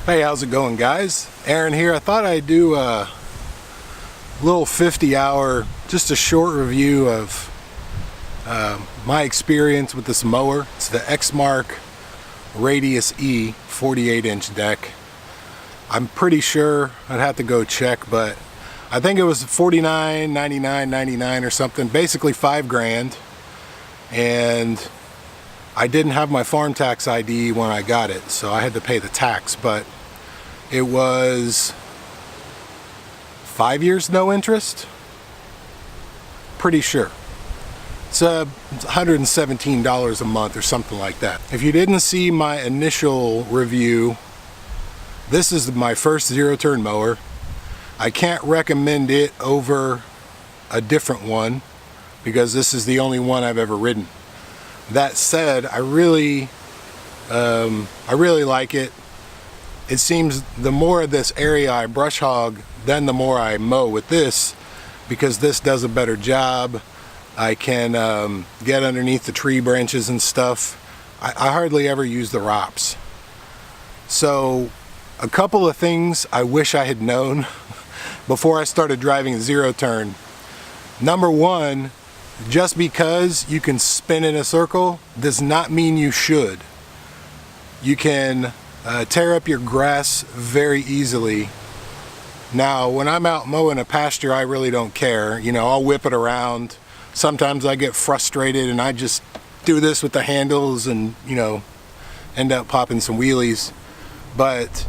Hey, how's it going, guys? Aaron here. I thought I'd do a little 50-hour, just a short review of my experience with this mower. It's the Exmark Radius E 48-inch deck. I'm pretty sure, I'd have to go check, but I think it was $49, $99, $99 or something, basically $5 grand. And I didn't have my farm tax ID when I got it, so I had to pay the tax, but it was 5 years no interest, pretty sure. It's $117 a month or something like that. If you didn't see my initial review, this is my first zero-turn mower. I can't recommend it over a different one because this is the only one I've ever ridden. That said, I really like it. It seems the more of this area I brush hog, then the more I mow with this, because this does a better job. I can get underneath the tree branches and stuff. I hardly ever use the ROPS. So a couple of things I wish I had known before I started driving zero turn. Number one, just because you can spin in a circle does not mean you should. You can tear up your grass very easily. Now, when I'm out mowing a pasture, I really don't care. You know, I'll whip it around. Sometimes I get frustrated and I just do this with the handles and, you know, end up popping some wheelies. But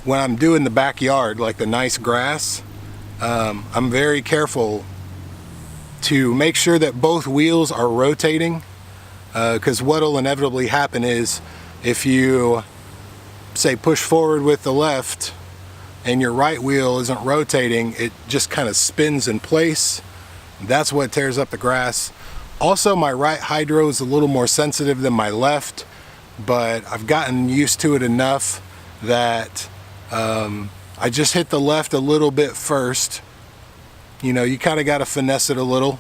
when I'm doing the backyard, like the nice grass, I'm very careful to make sure that both wheels are rotating, because what'll inevitably happen is if you say push forward with the left and your right wheel isn't rotating, it just kind of spins in place. That's what tears up the grass. Also, my right hydro is a little more sensitive than my left, but I've gotten used to it enough that I just hit the left a little bit first. You know, you kind of got to finesse it a little,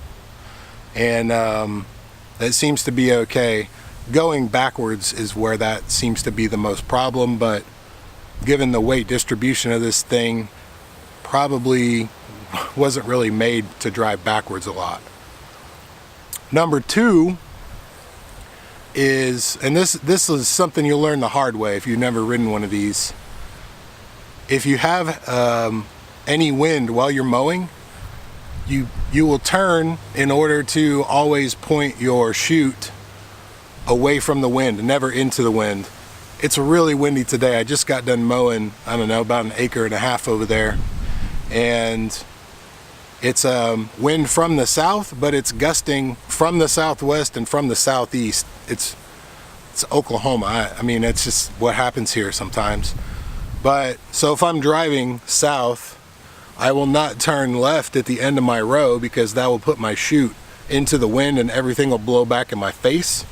and it seems to be okay. Going backwards is where that seems to be the most problem, but given the weight distribution of this thing, probably wasn't really made to drive backwards a lot. Number two is, and this is something you'll learn the hard way if you've never ridden one of these. If you have any wind while you're mowing, you will turn in order to always point your chute away from the wind, never into the wind. It's really windy today. I just got done mowing, I don't know, about 1.5 acres over there, and it's wind from the south, but it's gusting from the southwest and from the southeast. It's Oklahoma. I mean, it's just what happens here sometimes. But so if I'm driving south, I will not turn left at the end of my row, because that will put my chute into the wind and everything will blow back in my face.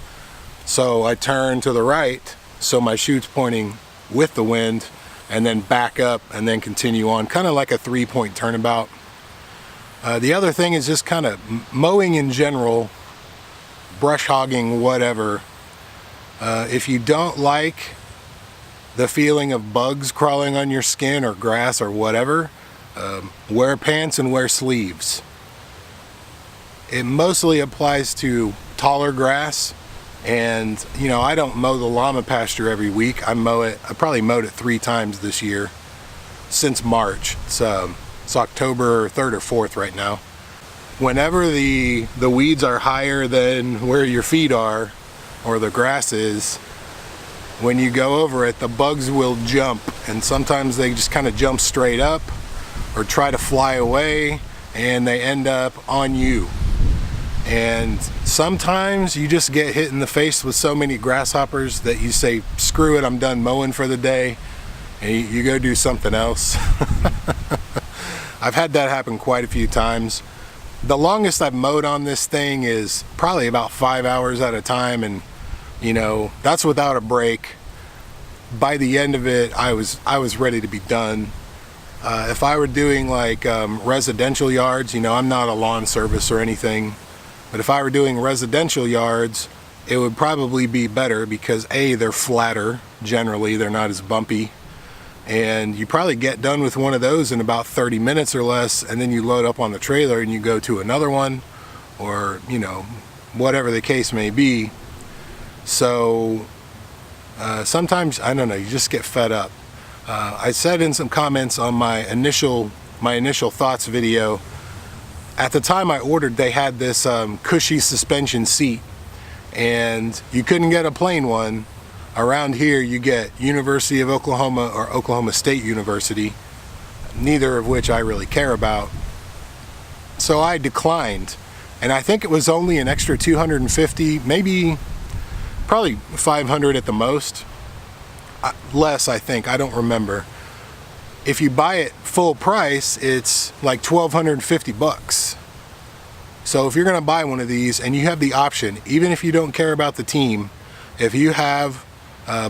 So I turn to the right, so my chute's pointing with the wind, and then back up and then continue on, kind of like a 3-point turnabout. The other thing is just kind of mowing in general, brush hogging, whatever. If you don't like the feeling of bugs crawling on your skin or grass or whatever, wear pants and wear sleeves. It mostly applies to taller grass, and you know, I don't mow the llama pasture every week. I probably mowed it 3 times this year since March. It's October 3rd or 4th right now. Whenever the weeds are higher than where your feet are or the grass is, when you go over it, the bugs will jump, and sometimes they just kind of jump straight up or try to fly away, and they end up on you. And sometimes you just get hit in the face with so many grasshoppers that you say, screw it, I'm done mowing for the day, and you go do something else. I've had that happen quite a few times. The longest I've mowed on this thing is probably about 5 hours at a time, and you know, that's without a break. By the end of it, I was ready to be done. If I were doing like residential yards, you know, I'm not a lawn service or anything, but if I were doing residential yards, it would probably be better because A, they're flatter, generally they're not as bumpy. and you probably get done with one of those in about 30 minutes or less, and then you load up on the trailer and you go to another one, or whatever the case may be. So sometimes, I don't know, you just get fed up. I said in some comments on my initial thoughts video, at the time I ordered, they had this Cushy suspension seat, and you couldn't get a plain one. Around here you get University of Oklahoma or Oklahoma State University, neither of which I really care about. So I declined, and I think it was only an extra $250, maybe probably $500 at the most. Less, I think, I don't remember. If you buy it full price, it's like $1,250. So if you're gonna buy one of these and you have the option, even if you don't care about the team, if you have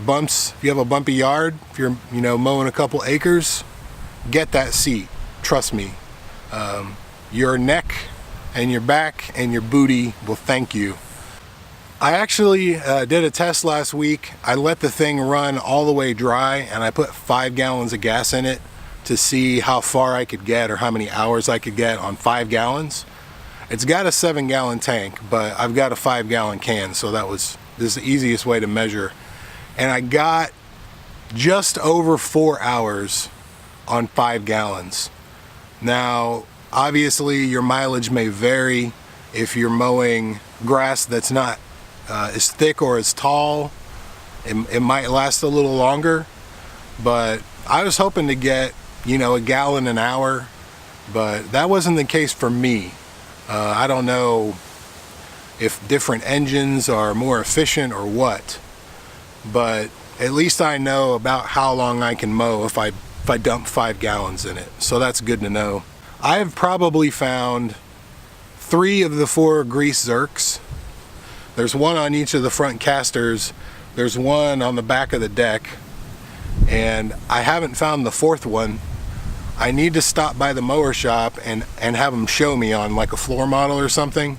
bumps, if you have a bumpy yard, if you're mowing a couple acres, get that seat. Trust me, your neck and your back and your booty will thank you. I actually did a test last week. I let the thing run all the way dry, and I put 5 gallons of gas in it to see how far I could get, or how many hours I could get on 5 gallons. It's got a 7-gallon tank, but I've got a 5-gallon can, so this is the easiest way to measure. And I got just over 4 hours on 5 gallons. Now, obviously your mileage may vary. If you're mowing grass that's not as thick or as tall, it might last a little longer, but I was hoping to get a gallon an hour, but that wasn't the case for me. I don't know if different engines are more efficient or what, but at least I know about how long I can mow if I dump 5 gallons in it, so that's good to know. I have probably found 3 of the 4 grease zerks. There's one on each of the front casters, there's one on the back of the deck, and I haven't found the 4th one. I need to stop by the mower shop and have them show me on like a floor model or something.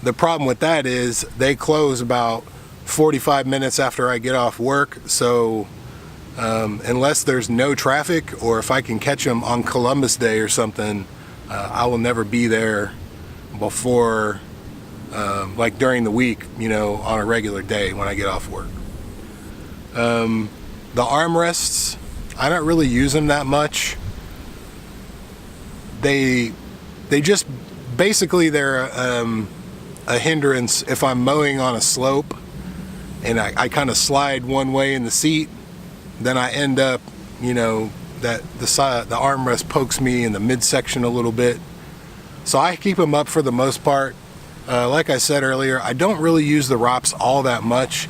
The problem with that is they close about 45 minutes after I get off work, so unless there's no traffic, or if I can catch them on Columbus Day or something, I will never be there before like during the week, on a regular day when I get off work. The armrests, I don't really use them that much. They just basically, they're a hindrance if I'm mowing on a slope and I kind of slide one way in the seat, then I end up, that the armrest pokes me in the midsection a little bit. So I keep them up for the most part. Like I said earlier, I don't really use the ROPS all that much.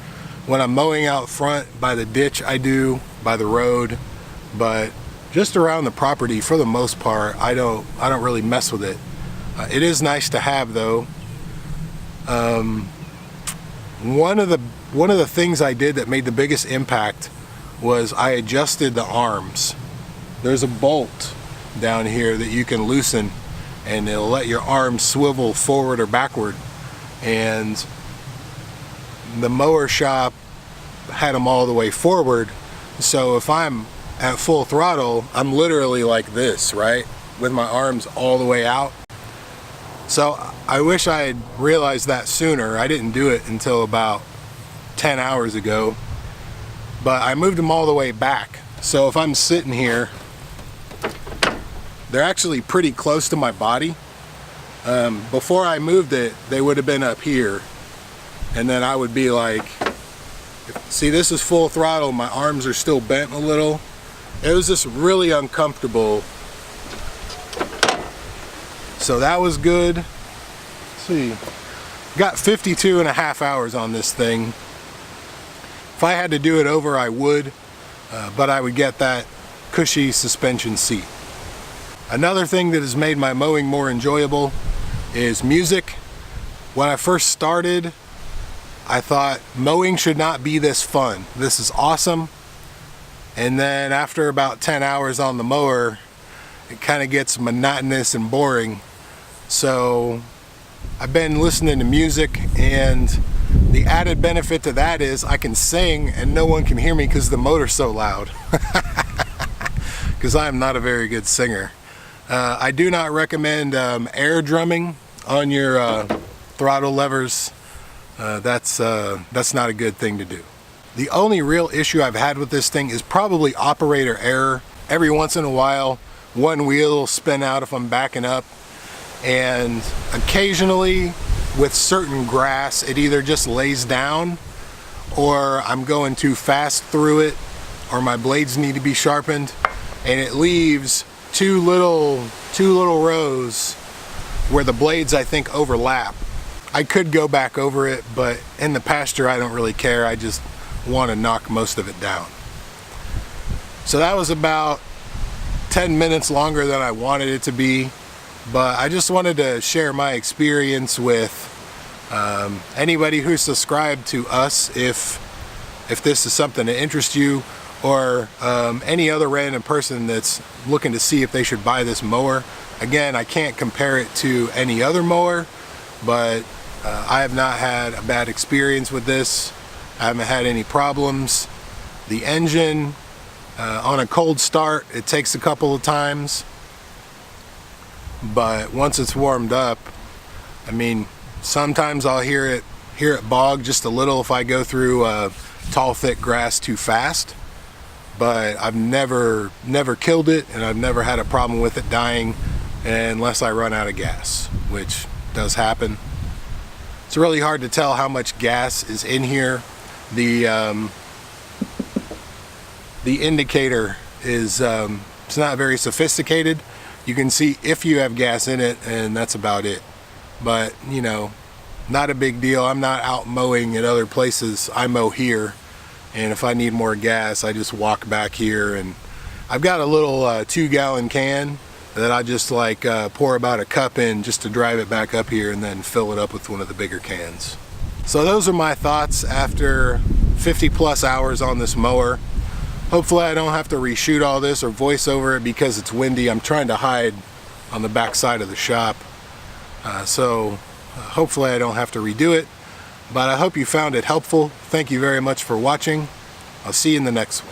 When I'm mowing out front by the ditch, I do, by the road, but just around the property, for the most part, I don't really mess with it. It is nice to have, though. One of the things I did that made the biggest impact was I adjusted the arms. There's a bolt down here that you can loosen, and it'll let your arms swivel forward or backward. And the mower shop had them all the way forward, so if I'm at full throttle, I'm literally like this, right, with my arms all the way out. So I wish I had realized that sooner. I didn't do it until about 10 hours ago, but I moved them all the way back. So if I'm sitting here, they're actually pretty close to my body. Before I moved it, they would have been up here, and then I would be like, see, this is full throttle, my arms are still bent a little. It was just really uncomfortable. So that was good. Let's see, got 52.5 hours on this thing. If I had to do it over, I would, but I would get that Cushy suspension seat. Another thing that has made my mowing more enjoyable is music. When I first started, I thought mowing should not be this fun. This is awesome. And then after about 10 hours on the mower, it kind of gets monotonous and boring. So I've been listening to music, and the added benefit to that is I can sing and no one can hear me because the motor's so loud. because I am not a very good singer. I do not recommend air drumming on your throttle levers. That's not a good thing to do. The only real issue I've had with this thing is probably operator error. Every once in a while, one wheel will spin out if I'm backing up, and occasionally with certain grass it either just lays down, or I'm going too fast through it, or my blades need to be sharpened, and it leaves two little rows where the blades, I think, overlap. I could go back over it, but in the pasture I don't really care. I just want to knock most of it down. So that was about 10 minutes longer than I wanted it to be, but I just wanted to share my experience with anybody who's subscribed to us, if this is something that interests you, or any other random person that's looking to see if they should buy this mower. Again, I can't compare it to any other mower, but I have not had a bad experience with this. I haven't had any problems. The engine, on a cold start, it takes a couple of times, but once it's warmed up, I mean, sometimes I'll hear it bog just a little if I go through tall, thick grass too fast, but I've never killed it, and I've never had a problem with it dying unless I run out of gas, which does happen. It's really hard to tell how much gas is in here. The indicator is it's not very sophisticated. You can see if you have gas in it, and that's about it. But, you know, not a big deal. I'm not out mowing at other places. I mow here, and if I need more gas, I just walk back here. And I've got a little 2-gallon can that I just like pour about a cup in just to drive it back up here, and then fill it up with one of the bigger cans. So those are my thoughts after 50 plus hours on this mower. Hopefully I don't have to reshoot all this or voice over it because it's windy. I'm trying to hide on the back side of the shop. So hopefully I don't have to redo it. But I hope you found it helpful. Thank you very much for watching. I'll see you in the next one.